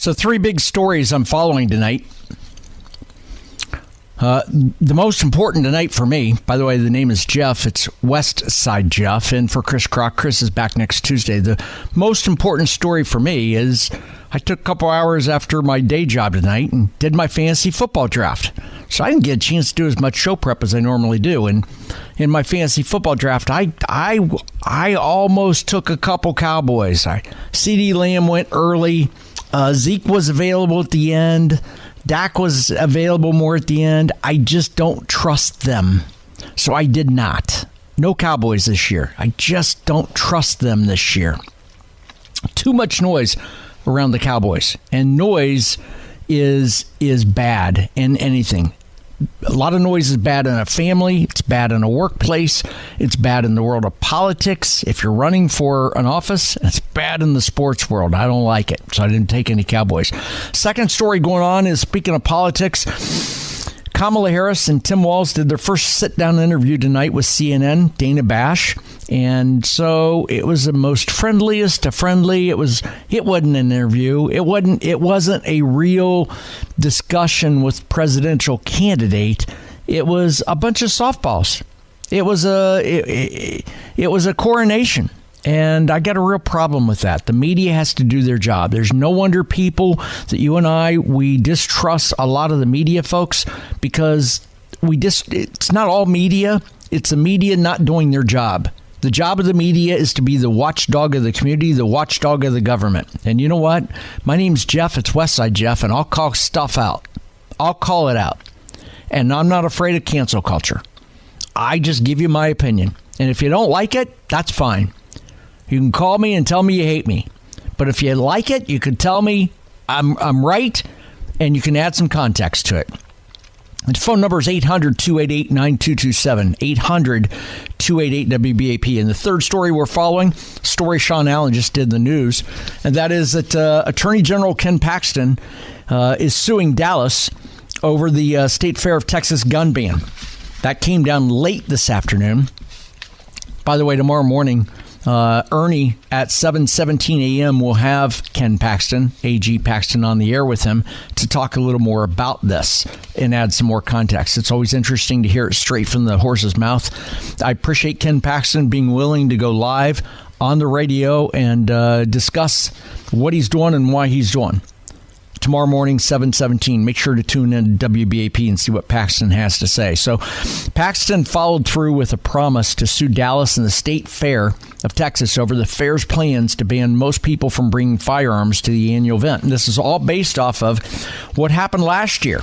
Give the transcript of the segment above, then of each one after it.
So 3 big stories I'm following tonight. The most important tonight for me, by the way, the name is Jeff. It's West Side Jeff. And for Chris Crock, Chris is back next Tuesday. The most important story for me is I took a couple hours after my day job tonight and did my fantasy football draft. So I didn't get a chance to do as much show prep as I normally do. And in my fantasy football draft, I almost took a couple Cowboys. CeeDee Lamb went early. Zeke was available at the end. Dak was available more at the end. I just don't trust them. So I did not. No Cowboys this year. I just don't trust them this year. Too much noise around the Cowboys. And noise is bad in anything. A lot of noise is bad in a family. It's bad in a workplace. It's bad in the world of politics. If you're running for an office, it's bad in the sports world. I don't like it, so I didn't take any Cowboys. Second story going on is, speaking of politics, Kamala Harris and Tim Walz did their first sit-down interview tonight with CNN, Dana Bash. And so it was the most friendliest of friendly. It wasn't an interview. It wasn't a real discussion with presidential candidate. It was a bunch of softballs. It was a coronation. And I got a real problem with that. The media has to do their job. There's no wonder people that you and we distrust a lot of the media folks, because it's not all media. It's the media not doing their job. The job of the media is to be the watchdog of the community, the watchdog of the government. And you know what? My name's Jeff. It's Westside Jeff, and I'll call stuff out. I'll call it out. And I'm not afraid of cancel culture. I just give you my opinion. And if you don't like it, that's fine. You can call me and tell me you hate me. But if you like it, you can tell me I'm right, and you can add some context to it. The phone number is 800-288-9227, 800-288-WBAP. And the third story we're following, story Sean Allen just did in the news, and that is that Attorney General Ken Paxton is suing Dallas over the State Fair of Texas gun ban. That came down late this afternoon. By the way, tomorrow morning, Ernie at 7:17 a.m. will have Ken Paxton, AG Paxton, on the air with him to talk a little more about this and add some more context. It's always interesting to hear it straight from the horse's mouth. I appreciate Ken Paxton being willing to go live on the radio and discuss what he's doing and why he's doing. Tomorrow morning, 7:17. Make sure to tune in to WBAP and see what Paxton has to say. So Paxton followed through with a promise to sue Dallas and the State Fair of Texas over the fair's plans to ban most people from bringing firearms to the annual event. And this is all based off of what happened last year.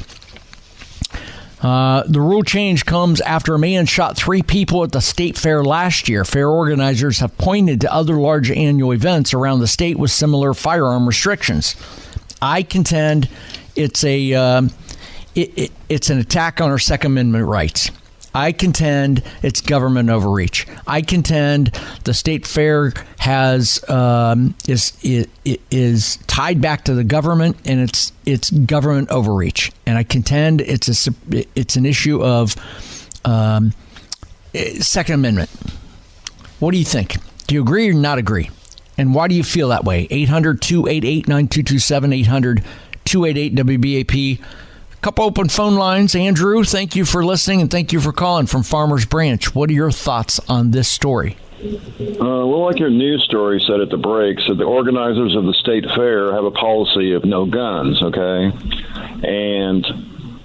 The rule change comes after a man shot 3 people at the state fair last year. Fair organizers have pointed to other large annual events around the state with similar firearm restrictions. I contend it's an attack on our Second Amendment rights. I contend it's government overreach. I contend the state fair is tied back to the government, and it's government overreach. And I contend it's an issue of Second Amendment. What do you think? Do you agree or not agree? And why do you feel that way? 800-288-9227, 800-288-WBAP. A couple open phone lines. Andrew, thank you for listening, and thank you for calling from Farmers Branch. What are your thoughts on this story? Well, like your news story said at the break, so the organizers of the state fair have a policy of no guns, okay? And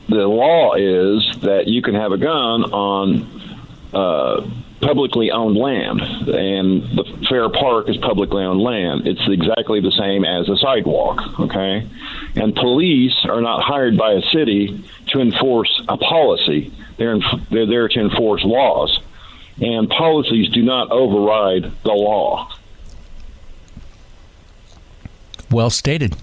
the law is that you can have a gun on publicly owned land, and the fair park is publicly owned land. It's exactly the same as a sidewalk, okay? And police are not hired by a city to enforce a policy. They're there to enforce laws, and policies do not override the law. Well stated.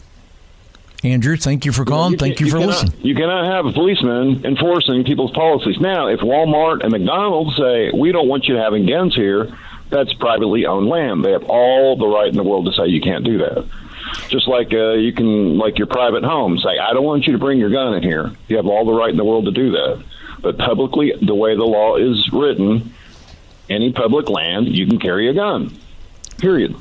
Andrew, thank you for calling. Thank you for listening. You cannot have a policeman enforcing people's policies. Now, if Walmart and McDonald's say, we don't want you having guns here, that's privately owned land. They have all the right in the world to say you can't do that. Just like you can, like your private home, say, I don't want you to bring your gun in here. You have all the right in the world to do that. But publicly, the way the law is written, any public land, you can carry a gun, period.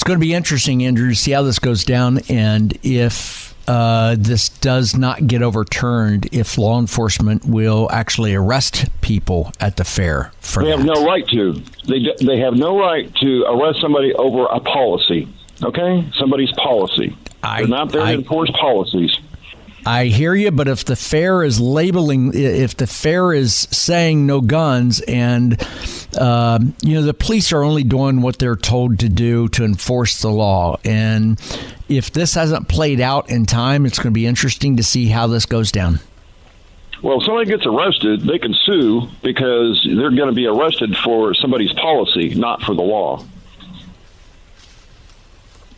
going to be interesting, Andrew, to see how this goes down, and if this does not get overturned, if law enforcement will actually arrest people at the fair for They that. have no right to. They have no right to arrest somebody over a policy, okay? Somebody's policy. They're not there to enforce policies. I hear you, but if the fair is if the fair is saying no guns, and the police are only doing what they're told to do to enforce the law, and if this hasn't played out in time, it's going to be interesting to see how this goes down. Well, if somebody gets arrested, they can sue because they're going to be arrested for somebody's policy, not for the law.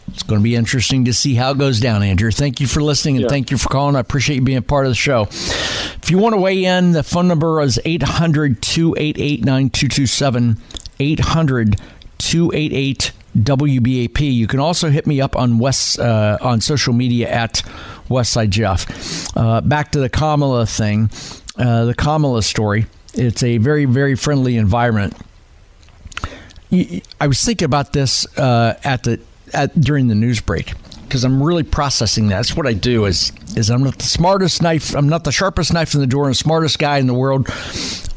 It's going to be interesting to see how it goes down, Andrew. Thank you for listening, and thank you for calling. I appreciate you being part of the show. If you want to weigh in, the phone number is 800-288-9227, 800-288-WBAP. You can also hit me up on on social media at Westside Jeff. Back to the Kamala thing, the Kamala story. It's a very, very friendly environment. I was thinking about this during the news break, because I'm really processing that. That's what I do. Is I'm not the smartest knife. I'm not the sharpest knife in the drawer and the smartest guy in the world.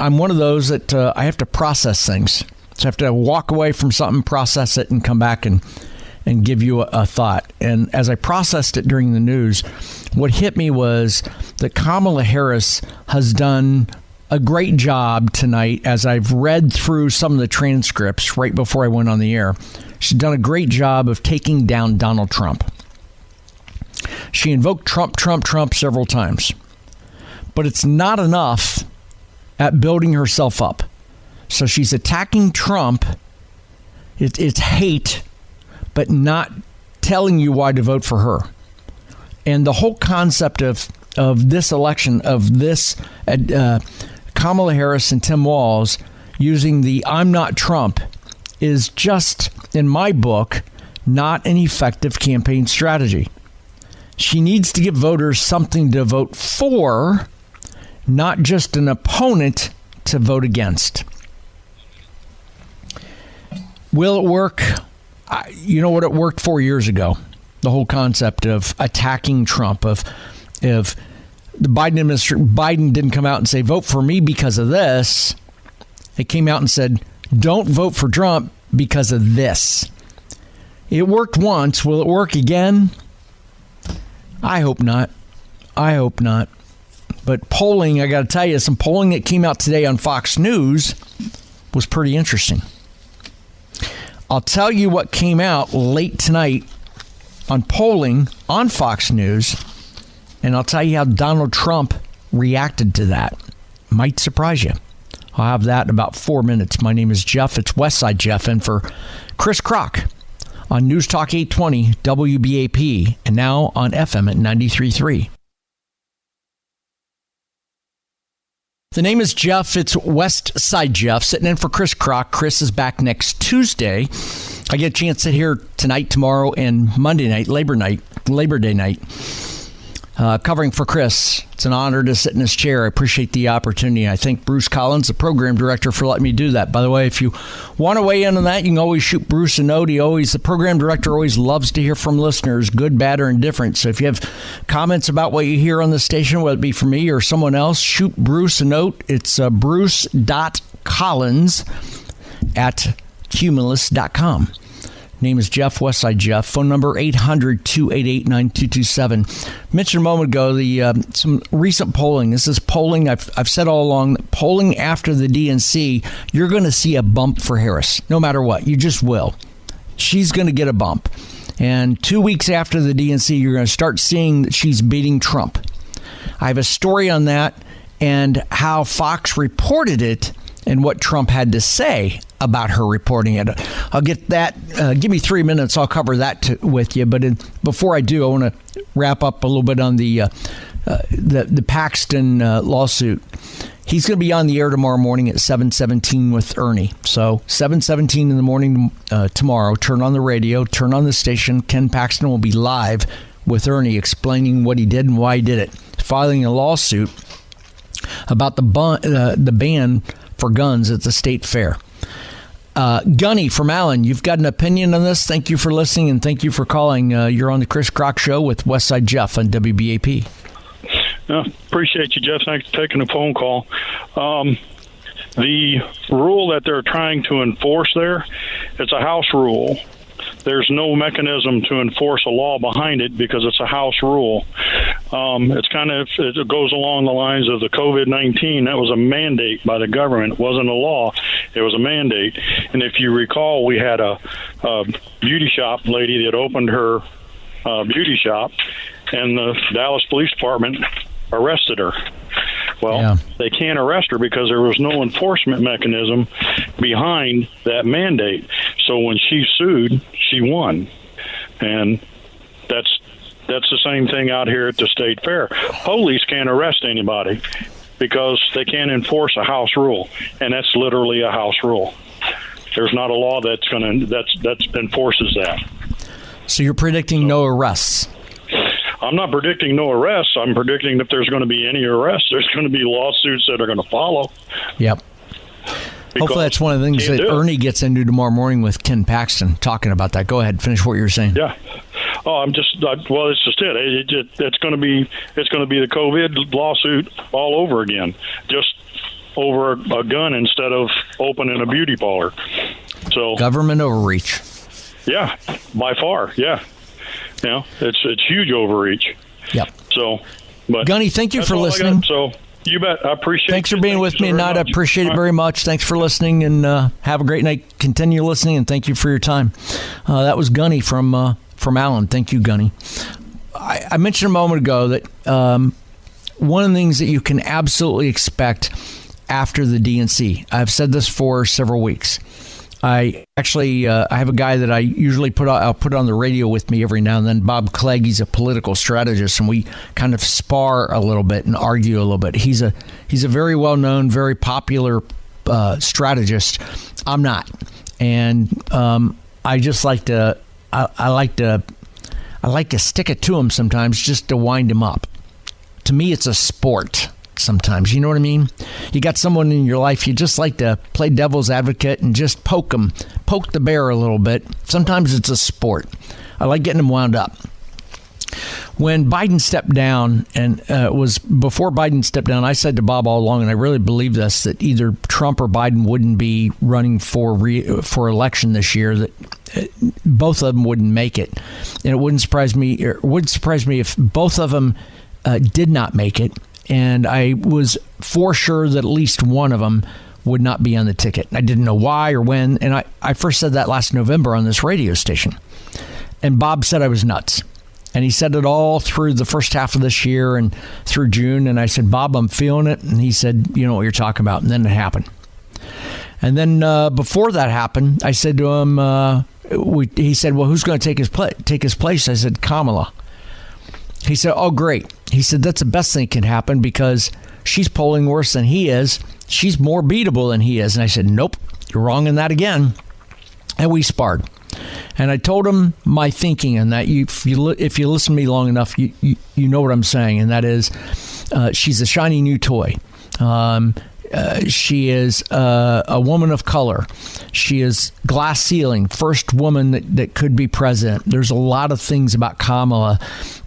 I'm one of those that I have to process things. So I have to walk away from something, process it, and come back and give you a thought. And as I processed it during the news, what hit me was that Kamala Harris has done a great job tonight. As I've read through some of the transcripts right before I went on the air, she's done a great job of taking down Donald Trump. She invoked Trump, Trump, Trump several times. But it's not enough at building herself up. So she's attacking Trump. It's hate, but not telling you why to vote for her. And the whole concept of this election, of this Kamala Harris and Tim Walz using the "I'm not Trump" is just, in my book, not an effective campaign strategy. She needs to give voters something to vote for, not just an opponent to vote against. Will it work? You know what it worked 4 years ago? The whole concept of attacking Trump, of if the Biden didn't come out and say, vote for me because of this. It came out and said, don't vote for Trump because of this. It worked once. Will it work again? I hope not. I hope not. But polling, I got to tell you, some polling that came out today on Fox News was pretty interesting. I'll tell you what came out late tonight on polling on Fox News, and I'll tell you how Donald Trump reacted to that. Might surprise you. I'll have that in about 4 minutes. My name is Jeff. It's Westside Jeff, and for Chris Kroc on News Talk 820 WBAP, and now on FM at 93.3. The name is Jeff. It's Westside Jeff, sitting in for Chris Kroc. Chris is back next Tuesday. I get a chance to sit here tonight, tomorrow, and Monday night, Labor Day night, covering for Chris. It's an honor to sit in his chair. I appreciate the opportunity. I thank Bruce Collins, the program director, for letting me do that. By the way, if you want to weigh in on that, you can always shoot Bruce a note. The program director always loves to hear from listeners, good, bad, or indifferent. So if you have comments about what you hear on the station, whether it be from me or someone else, shoot Bruce a note. It's bruce.collins@cumulus.com. Name is Jeff, Westside Jeff. Phone number 800-288-9227. Mentioned a moment ago some recent polling. This is polling. I've said all along, polling after the DNC, you're going to see a bump for Harris, no matter what. You just will. She's going to get a bump. And 2 weeks after the DNC, you're going to start seeing that she's beating Trump. I have a story on that and how Fox reported it and what Trump had to say about her reporting it. I'll get that. Give me 3 minutes. I'll cover that with you. But before I do, I want to wrap up a little bit on the Paxton lawsuit. He's going to be on the air tomorrow morning at 7:17 with Ernie. So 7:17 in the morning tomorrow. Turn on the radio. Turn on the station. Ken Paxton will be live with Ernie explaining what he did and why he did it. Filing a lawsuit about the ban for guns at the state fair. Gunny from Allen, you've got an opinion on this. Thank you for listening, and thank you for calling. You're on the Chris Crock Show with Westside Jeff on WBAP. Appreciate you, Jeff. Thanks for taking the phone call. The rule that they're trying to enforce there, it's a House rule. There's no mechanism to enforce a law behind it because it's a House rule. It goes along the lines of the COVID-19. That was a mandate by the government. It wasn't a law. It was a mandate. And if you recall, we had a beauty shop lady that opened her beauty shop, and the Dallas Police Department arrested her. Well, They can't arrest her because there was no enforcement mechanism behind that mandate. So when she sued, she won. And that's the same thing out here at the state fair. Police can't arrest anybody because they can't enforce a House rule, and that's literally a House rule. There's not a law that enforces that. So you're predicting no arrests? I'm not predicting no arrests. I'm predicting if there's going to be any arrests, there's going to be lawsuits that are going to follow. Yep. Hopefully that's one of the things that Ernie gets into tomorrow morning with Ken Paxton, talking about that. Go ahead, finish what you were saying. Yeah. Oh, it's just it. It's going to be the COVID lawsuit all over again, just over a gun instead of opening a beauty parlor. So government overreach. Yeah, by far. Yeah. It's huge overreach. Yep. So, but Gunny, thank you for listening. So you bet. I appreciate it. Thanks for being with me tonight. I appreciate it very much. Thanks for listening, and have a great night. Continue listening, and thank you for your time. That was Gunny from Allen. Thank you, Gunny. I mentioned a moment ago that one of the things that you can absolutely expect after the DNC, I've said this for several weeks. I have a guy that I usually I'll put on the radio with me every now and then, Bob Clegg. He's a political strategist, and we kind of spar a little bit and argue a little bit. He's a very well-known, very popular strategist. I'm not. And I just like to I like to stick it to him sometimes just to wind him up. To me, it's a sport. Sometimes, you know what I mean? You got someone in your life, you just like to play devil's advocate and just poke the bear a little bit. Sometimes it's a sport. I like getting them wound up. When Biden stepped down, and it was before Biden stepped down, I said to Bob all along, and I really believe this, that either Trump or Biden wouldn't be running for election this year, that both of them wouldn't make it. And it wouldn't surprise me if both of them did not make it. And I was for sure that at least one of them would not be on the ticket. I didn't know why or when. And I first said that last November on this radio station. And Bob said I was nuts. And he said it all through the first half of this year and through June. And I said, Bob, I'm feeling it. And he said, you know what you're talking about. And then it happened. And then before that happened, I said to him, he said, well, who's going to take his place? I said, Kamala. He said, oh, great. He said, that's the best thing that can happen because she's polling worse than he is. She's more beatable than he is. And I said, nope, you're wrong in that again. And we sparred. And I told him my thinking and that if you listen to me long enough, you know what I'm saying. And that is she's a shiny new toy. She is a woman of color. She is glass ceiling, first woman that could be president. There's a lot of things about Kamala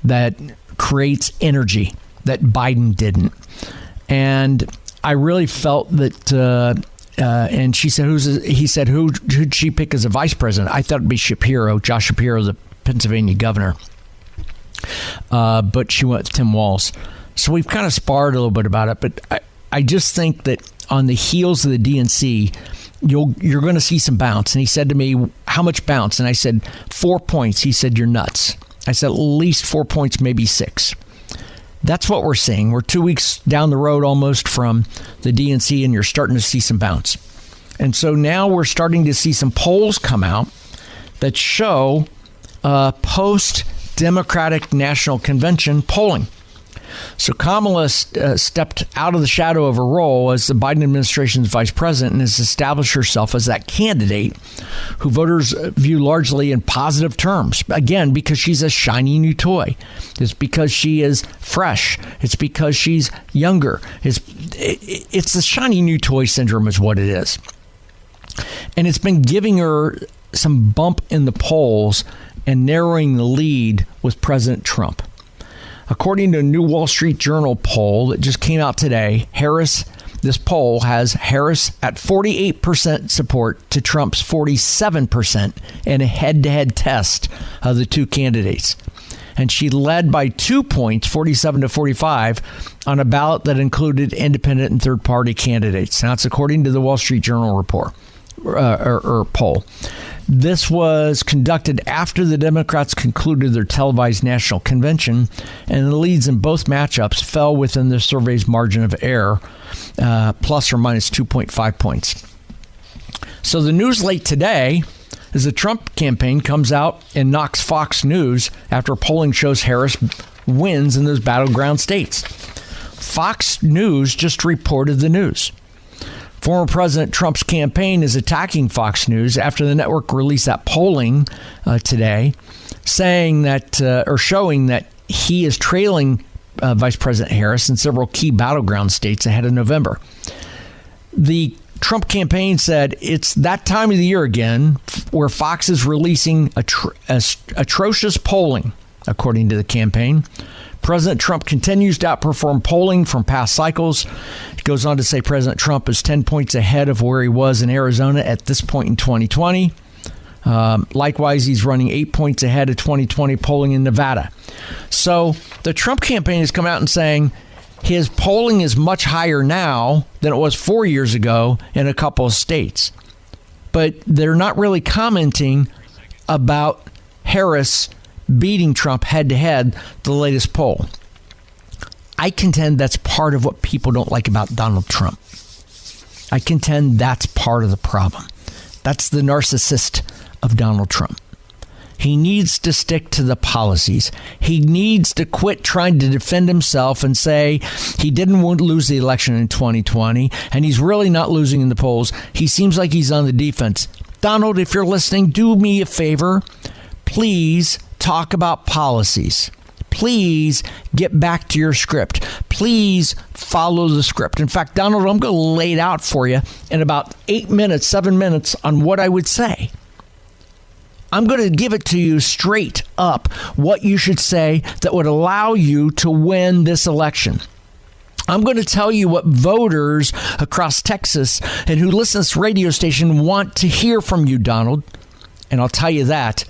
that creates energy that Biden didn't. And I really felt that, and she said, he said, who'd she pick as a vice president? I thought it'd be Josh Shapiro, the Pennsylvania governor. But she went with Tim Walz. So we've kind of sparred a little bit about it, but I just think that on the heels of the DNC, you're going to see some bounce. And he said to me, how much bounce? And I said, 4 points. He said, you're nuts. I said, at least 4 points, maybe 6. That's what we're seeing. We're 2 weeks down the road almost from the DNC, and you're starting to see some bounce. And so now we're starting to see some polls come out that show post-Democratic National Convention polling. So Kamala stepped out of the shadow of her role as the Biden administration's vice president and has established herself as that candidate who voters view largely in positive terms. Again, because she's a shiny new toy. It's because she is fresh. It's because she's younger. It's the shiny new toy syndrome is what it is. And it's been giving her some bump in the polls and narrowing the lead with President Trump. According to a new Wall Street Journal poll that just came out today, this poll has Harris at 48% support to Trump's 47% in a head-to-head test of the two candidates. And she led by 2 points, 47 to 45, on a ballot that included independent and third-party candidates. Now, it's according to the Wall Street Journal report or poll. This was conducted after the Democrats concluded their televised national convention, and the leads in both matchups fell within the survey's margin of error, plus or minus 2.5 points. So the news late today is the Trump campaign comes out and knocks Fox News after polling shows Harris wins in those battleground states. Fox News just reported the news. Former President Trump's campaign is attacking Fox News after the network released that polling today, saying that or showing that he is trailing Vice President Harris in several key battleground states ahead of November. The Trump campaign said it's that time of the year again where Fox is releasing atrocious polling, according to the campaign. President Trump continues to outperform polling from past cycles. It goes on to say President Trump is 10 points ahead of where he was in Arizona at this point in 2020. Likewise, he's running 8 points ahead of 2020 polling in Nevada. So the Trump campaign has come out and saying his polling is much higher now than it was 4 years ago in a couple of states. But they're not really commenting about Harris beating Trump head-to-head, the latest poll. I contend that's part of what people don't like about Donald Trump. I contend that's part of the problem. That's the narcissist of Donald Trump. He needs to stick to the policies. He needs to quit trying to defend himself and say he didn't lose the election in 2020, and he's really not losing in the polls. He seems like he's on the defense. Donald, if you're listening, do me a favor. Please talk about policies. Please get back to your script. Please follow the script. In fact, Donald, I'm going to lay it out for you in about 7 minutes on what I would say. I'm going to give it to you straight up what you should say that would allow you to win this election. I'm going to tell you what voters across Texas and who listen to this radio station want to hear from you, Donald. And I'll tell you that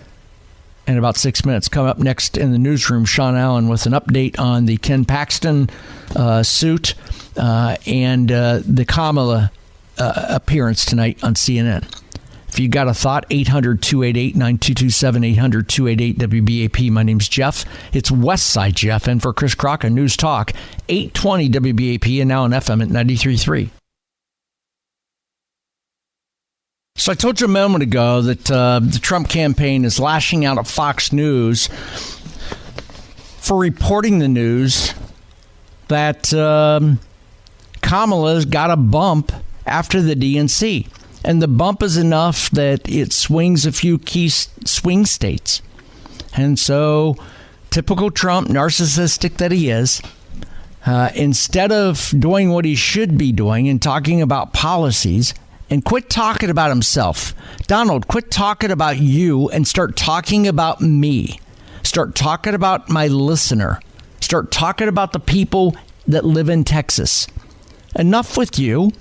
in about 6 minutes. Come up next in the newsroom, Sean Allen with an update on the Ken Paxton suit and the Kamala appearance tonight on CNN. If you got a thought, 800-288-9227, 800-288-WBAP. My name's Jeff. It's Westside Jeff. And for Chris Crock on News Talk, 820 WBAP and now on FM at 93.3. So I told you a moment ago that the Trump campaign is lashing out at Fox News for reporting the news that Kamala's got a bump after the DNC. And the bump is enough that it swings a few key swing states. And so, typical Trump, narcissistic that he is, instead of doing what he should be doing and talking about policies, and quit talking about himself. Donald, quit talking about you and start talking about me. Start talking about my listener. Start talking about the people that live in Texas. Enough with you.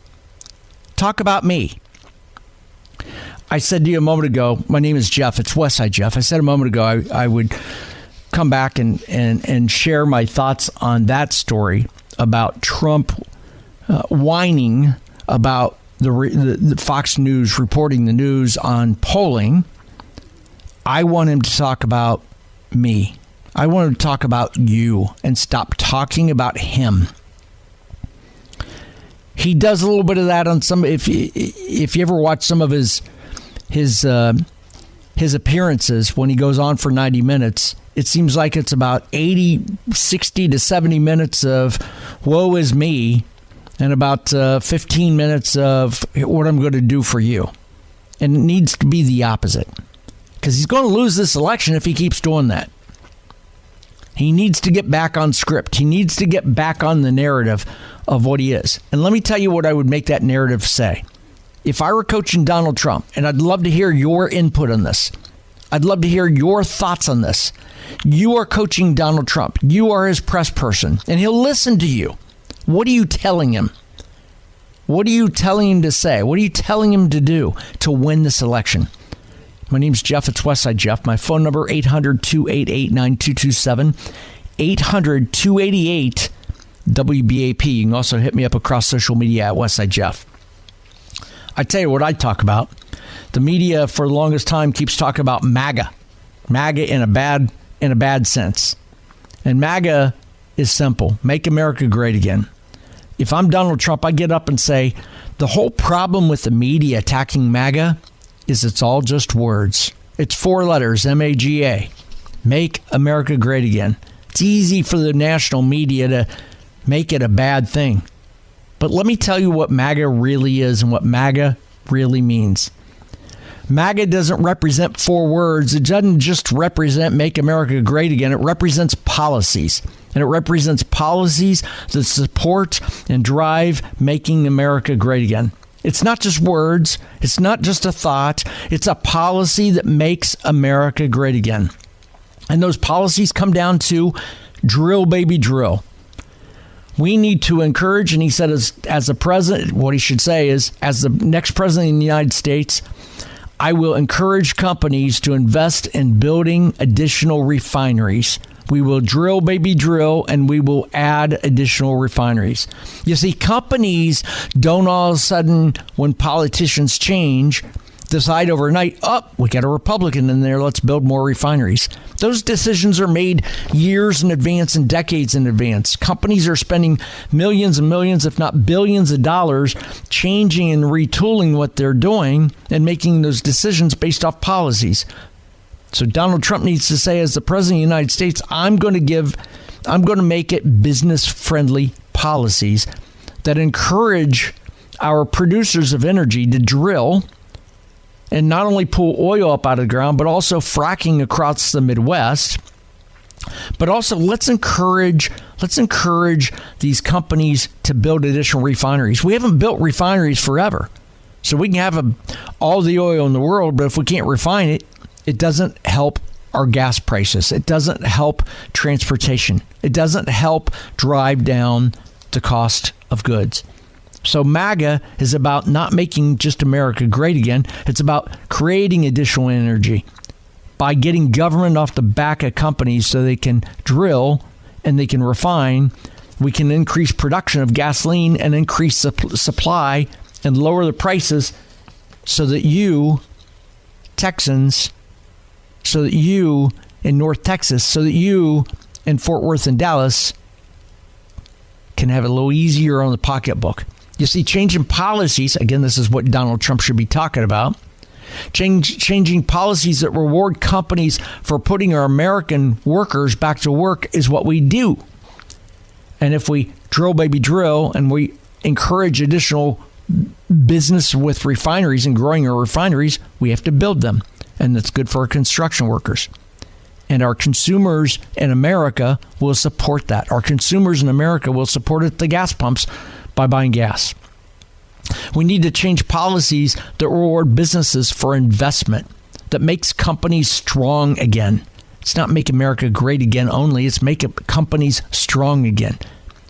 Talk about me. I said to you a moment ago, my name is Jeff. It's Westside Jeff. I said a moment ago I would come back and share my thoughts on that story about Trump whining about the Fox News reporting the news on polling. I want him to talk about me. I want him to talk about you and stop talking about him. He does a little bit of that on some. If you ever watch some of his appearances when he goes on for 90 minutes, it seems like it's about 60 to 70 minutes of woe is me and about 15 minutes of what I'm going to do for you. And it needs to be the opposite, because he's going to lose this election if he keeps doing that. He needs to get back on script. He needs to get back on the narrative of what he is. And let me tell you what I would make that narrative say. if I were coaching Donald Trump, and I'd love to hear your input on this. I'd love to hear your thoughts on this. You are coaching Donald Trump. You are his press person, and he'll listen to you. What are you telling him? What are you telling him to say? What are you telling him to do to win this election? My name's Jeff. It's Westside Jeff. My phone number, 800-288-9227, 800-288-WBAP. You can also hit me up across social media at Westside Jeff. I tell you what I talk about. The media for the longest time keeps talking about MAGA. MAGA in a bad sense. And MAGA is simple. Make America great again. If I'm Donald Trump, I get up and say, the whole problem with the media attacking MAGA is it's all just words. It's 4 letters, MAGA. Make America great again. It's easy for the national media to make it a bad thing. But let me tell you what MAGA really is and what MAGA really means. MAGA doesn't represent 4 words. It doesn't just represent make America great again. It represents policies. And it represents policies that support and drive making America great again. It's not just words. It's not just a thought. It's a policy that makes America great again. And those policies come down to drill, baby, drill. We need to encourage, and he said as a president, what he should say is, as the next president of the United States, I will encourage companies to invest in building additional refineries. We will drill, baby, drill, and we will add additional refineries. You see, companies don't all of a sudden, when politicians change, decide overnight, we got a Republican in there, let's build more refineries. Those decisions are made years in advance and decades in advance. Companies are spending millions and millions, if not billions of dollars, changing and retooling what they're doing and making those decisions based off policies. So Donald Trump needs to say, as the president of the United States, I'm going to make it business-friendly policies that encourage our producers of energy to drill and not only pull oil up out of the ground, but also fracking across the Midwest. But also, let's encourage these companies to build additional refineries. We haven't built refineries forever. So we can have all the oil in the world, but if we can't refine it, it doesn't help our gas prices. It doesn't help transportation. It doesn't help drive down the cost of goods. So MAGA is about not making just America great again. It's about creating additional energy by getting government off the back of companies so they can drill and they can refine. We can increase production of gasoline and increase supply and lower the prices so that you, Texans, so that you in North Texas, so that you in Fort Worth and Dallas can have it a little easier on the pocketbook. You see, changing policies, again, this is what Donald Trump should be talking about, changing policies that reward companies for putting our American workers back to work is what we do. And if we drill, baby, drill, and we encourage additional business with refineries and growing our refineries, we have to build them. And that's good for our construction workers. And our consumers in America will support that. Our consumers in America will support it at the gas pumps by buying gas. We need to change policies that reward businesses for investment, that makes companies strong again. It's not make America great again only, it's make companies strong again.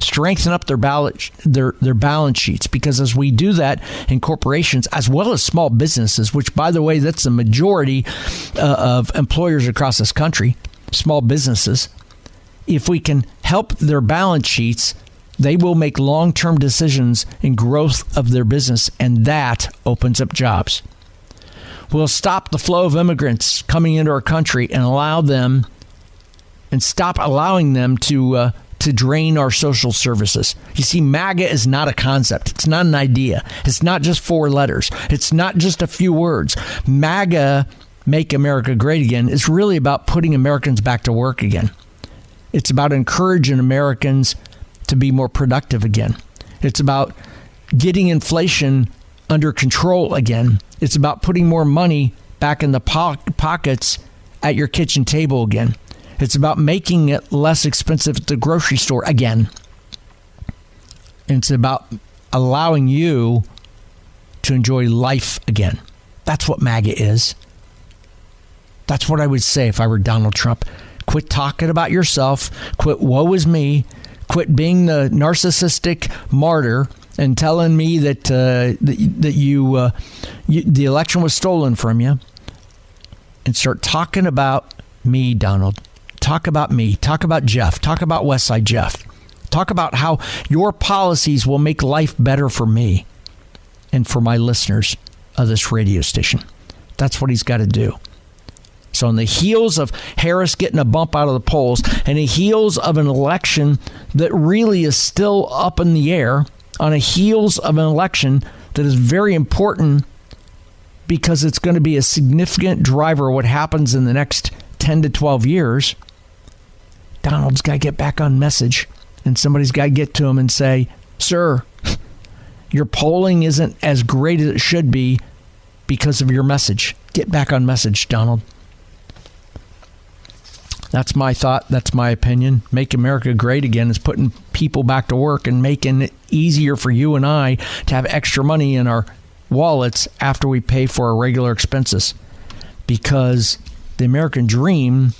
Strengthen up their balance sheets, because as we do that in corporations as well as small businesses, which, by the way, that's the majority of employers across this country, small businesses, if we can help their balance sheets, they will make long-term decisions in growth of their business, and that opens up jobs. We'll stop the flow of immigrants coming into our country and stop allowing them to drain our social services. You see, MAGA is not a concept. It's not an idea. It's not just 4 letters. It's not just a few words. MAGA, Make America Great Again, is really about putting Americans back to work again. It's about encouraging Americans to be more productive again. It's about getting inflation under control again. It's about putting more money back in the pockets at your kitchen table again. It's about making it less expensive at the grocery store again. And it's about allowing you to enjoy life again. That's what MAGA is. That's what I would say if I were Donald Trump. Quit talking about yourself. Quit woe is me. Quit being the narcissistic martyr and telling me that the election was stolen from you. And start talking about me, Donald. Talk about me. Talk about Jeff. Talk about Westside Jeff. Talk about how your policies will make life better for me and for my listeners of this radio station. That's what he's got to do. So on the heels of Harris getting a bump out of the polls and the heels of an election that really is still up in the air, on the heels of an election that is very important because it's going to be a significant driver of what happens in the next 10 to 12 years, Donald's got to get back on message. And somebody's got to get to him and say, sir, your polling isn't as great as it should be because of your message. Get back on message, Donald. That's my thought. That's my opinion. Make America great again is putting people back to work and making it easier for you and I to have extra money in our wallets after we pay for our regular expenses. Because the American dream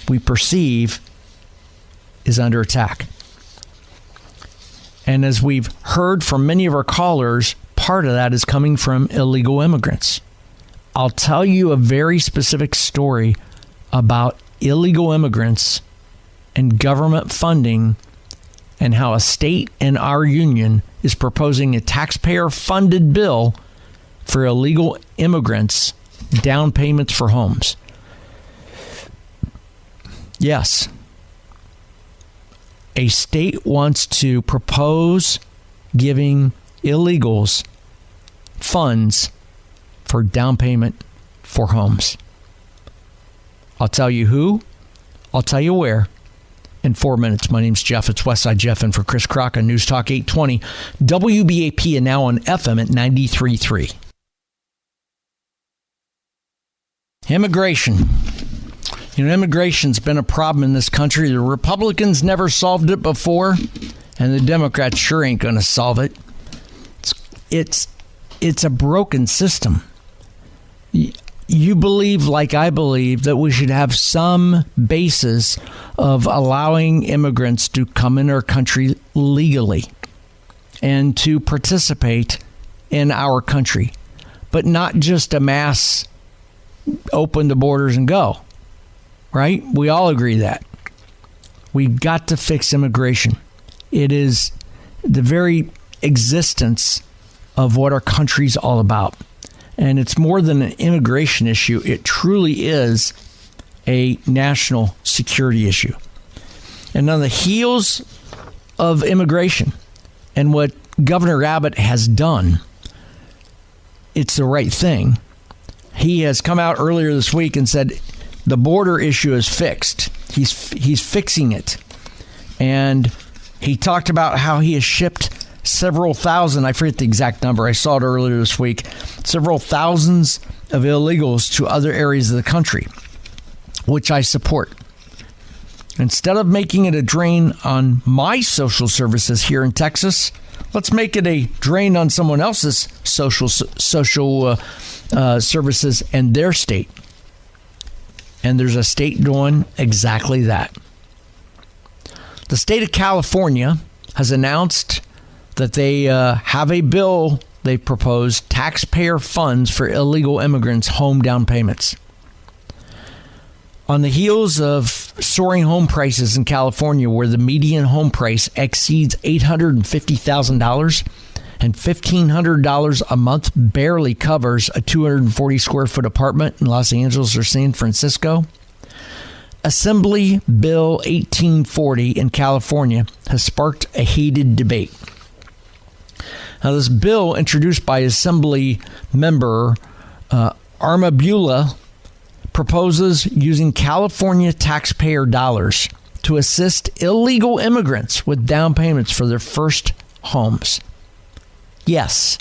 we perceive is under attack. And as we've heard from many of our callers, part of that is coming from illegal immigrants. I'll tell you a very specific story about illegal immigrants and government funding and how a state in our union is proposing a taxpayer-funded bill for illegal immigrants' down payments for homes. Yes. A state wants to propose giving illegals funds for down payment for homes. I'll tell you who. I'll tell you where. In 4 minutes. My name's Jeff. It's Westside Jeff in for Chris Crock on News Talk 820. WBAP and now on FM at 93.3. Immigration. You know, immigration's been a problem in this country. The Republicans never solved it before, and the Democrats sure ain't going to solve it. It's a broken system. You believe, like I believe, that we should have some basis of allowing immigrants to come in our country legally and to participate in our country, but not just a mass open the borders and go. Right? We all agree that. We've got to fix immigration. It is the very existence of what our country's all about. And it's more than an immigration issue. It truly is a national security issue. And on the heels of immigration and what Governor Abbott has done, it's the right thing. He has come out earlier this week and said the border issue is fixed. He's fixing it. And he talked about how he has shipped several thousand, I forget the exact number, I saw it earlier this week, several thousands of illegals to other areas of the country, which I support. Instead of making it a drain on my social services here in Texas, let's make it a drain on someone else's social services in their state. And there's a state doing exactly that. The state of California has announced that they have a bill they proposed, taxpayer funds for illegal immigrants' home down payments. On the heels of soaring home prices in California, where the median home price exceeds $850,000 and $1,500 a month barely covers a 240 square foot apartment in Los Angeles or San Francisco, Assembly Bill 1840 in California has sparked a heated debate. Now, this bill, introduced by Assembly member Armabula, proposes using California taxpayer dollars to assist illegal immigrants with down payments for their first homes. Yes,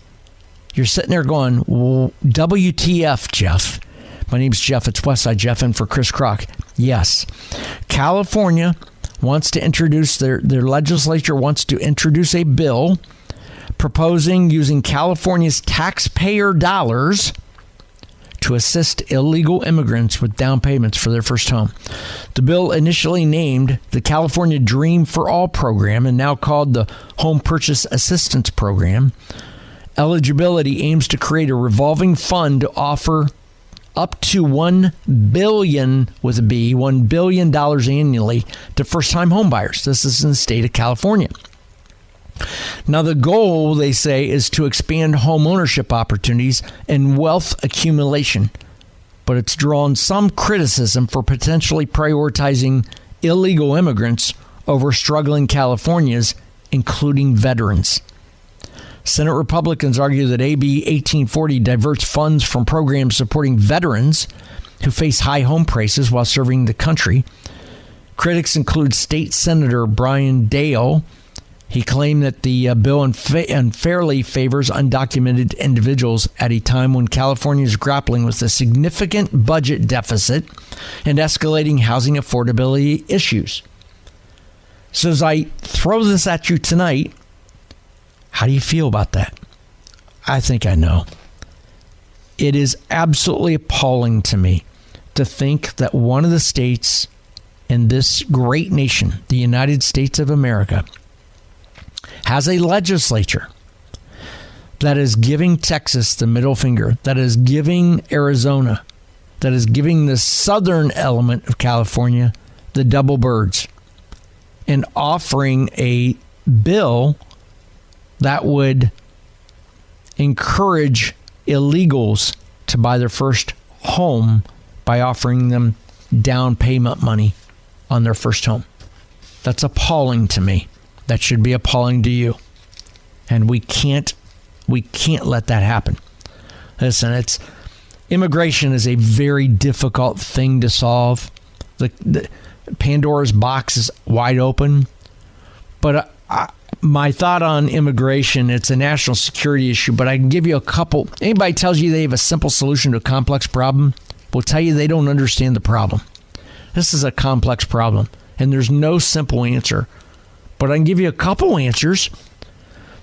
you're sitting there going, WTF, Jeff? My name's Jeff. It's Westside Jeff in for Chris Crock. Yes, California wants to introduce, their legislature wants to introduce a bill proposing using California's taxpayer dollars to assist illegal immigrants with down payments for their first home. The bill, initially named the California Dream for All program and now called the Home Purchase Assistance Program, eligibility aims to create a revolving fund to offer up to $1 billion, with a B, $1 billion annually to first-time homebuyers. This is in the state of California. Now, the goal, they say, is to expand home ownership opportunities and wealth accumulation, but it's drawn some criticism for potentially prioritizing illegal immigrants over struggling Californians, including veterans. Senate Republicans argue that AB 1840 diverts funds from programs supporting veterans who face high home prices while serving the country. Critics include State Senator Brian Dale. He claimed that the bill unfairly favors undocumented individuals at a time when California is grappling with a significant budget deficit and escalating housing affordability issues. So as I throw this at you tonight, how do you feel about that? I think I know. It is absolutely appalling to me to think that one of the states in this great nation, the United States of America, has a legislature that is giving Texas the middle finger, that is giving Arizona, that is giving the southern element of California the double birds, and offering a bill that would encourage illegals to buy their first home by offering them down payment money on their first home. That's appalling to me. That should be appalling to you. And we can't let that happen. Listen, immigration is a very difficult thing to solve. The Pandora's box is wide open. But my thought on immigration, it's a national security issue, but I can give you a couple. Anybody tells you they have a simple solution to a complex problem will tell you they don't understand the problem. This is a complex problem, and there's no simple answer. But I can give you a couple answers.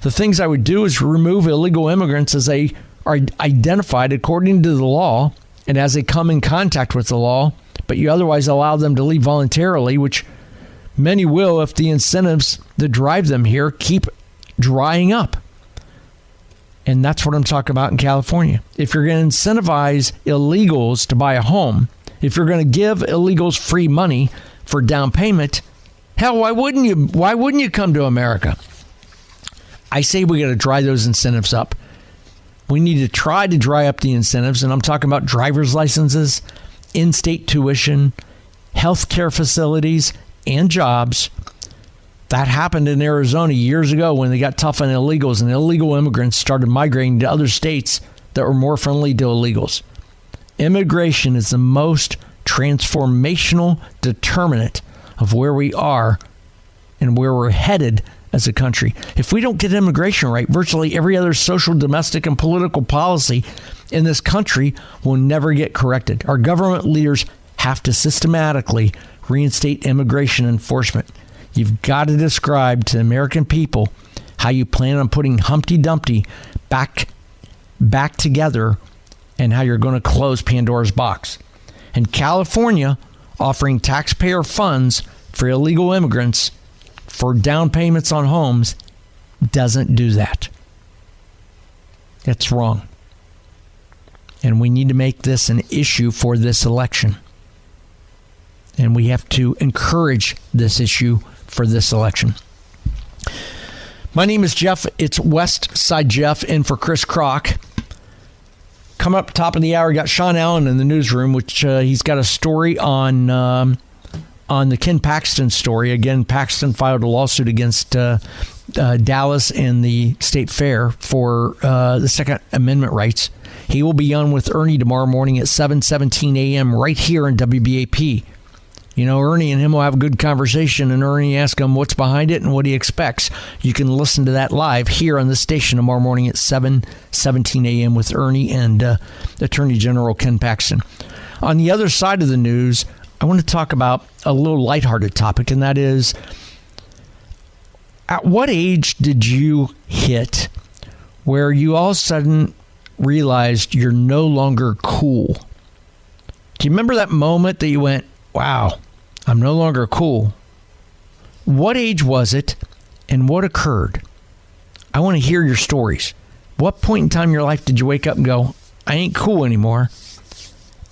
The things I would do is remove illegal immigrants as they are identified according to the law and as they come in contact with the law, but you otherwise allow them to leave voluntarily, which many will if the incentives that drive them here keep drying up. And that's what I'm talking about in California. If you're going to incentivize illegals to buy a home, if you're going to give illegals free money for down payment, hell, why wouldn't you? Why wouldn't you come to America? I say we got to dry those incentives up. We need to try to dry up the incentives, and I'm talking about driver's licenses, in-state tuition, healthcare facilities, and jobs. That happened in Arizona years ago when they got tough on illegals, and illegal immigrants started migrating to other states that were more friendly to illegals. Immigration is the most transformational determinant of where we are and where we're headed as a country. If we don't get immigration right, virtually every other social, domestic, and political policy in this country will never get corrected. Our government leaders have to systematically reinstate immigration enforcement. You've got to describe to the American people how you plan on putting Humpty Dumpty back together and how you're going to close Pandora's box. And California offering taxpayer funds for illegal immigrants for down payments on homes doesn't do that. It's wrong. And we need to make this an issue for this election. And we have to encourage this issue for this election. My name is Jeff. It's West Side Jeff in for Chris Crock. Come up top of the hour, got Sean Allen in the newsroom, which he's got a story on the Ken Paxton story. Again, Paxton filed a lawsuit against Dallas and the State Fair for the Second Amendment rights. He will be on with Ernie tomorrow morning at 7:17 a.m. right here in WBAP. You know, Ernie and him will have a good conversation, and Ernie asks him what's behind it and what he expects. You can listen to that live here on the station tomorrow morning at 7:17 a.m. with Ernie and Attorney General Ken Paxton. On the other side of the news, I want to talk about a little lighthearted topic, and that is, at what age did you hit where you all of a sudden realized you're no longer cool? Do you remember that moment that you went, wow, I'm no longer cool? What age was it and what occurred? I want to hear your stories. What point in time in your life did you wake up and go, I ain't cool anymore?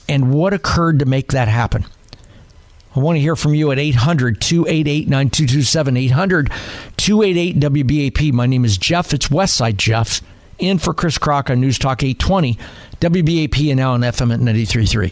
And what occurred to make that happen? I want to hear from you at 800-288-9227, 800-288-WBAP. My name is Jeff. It's Westside Jeff. In for Chris Crock on News Talk 820, WBAP, and now on FM at 93.3.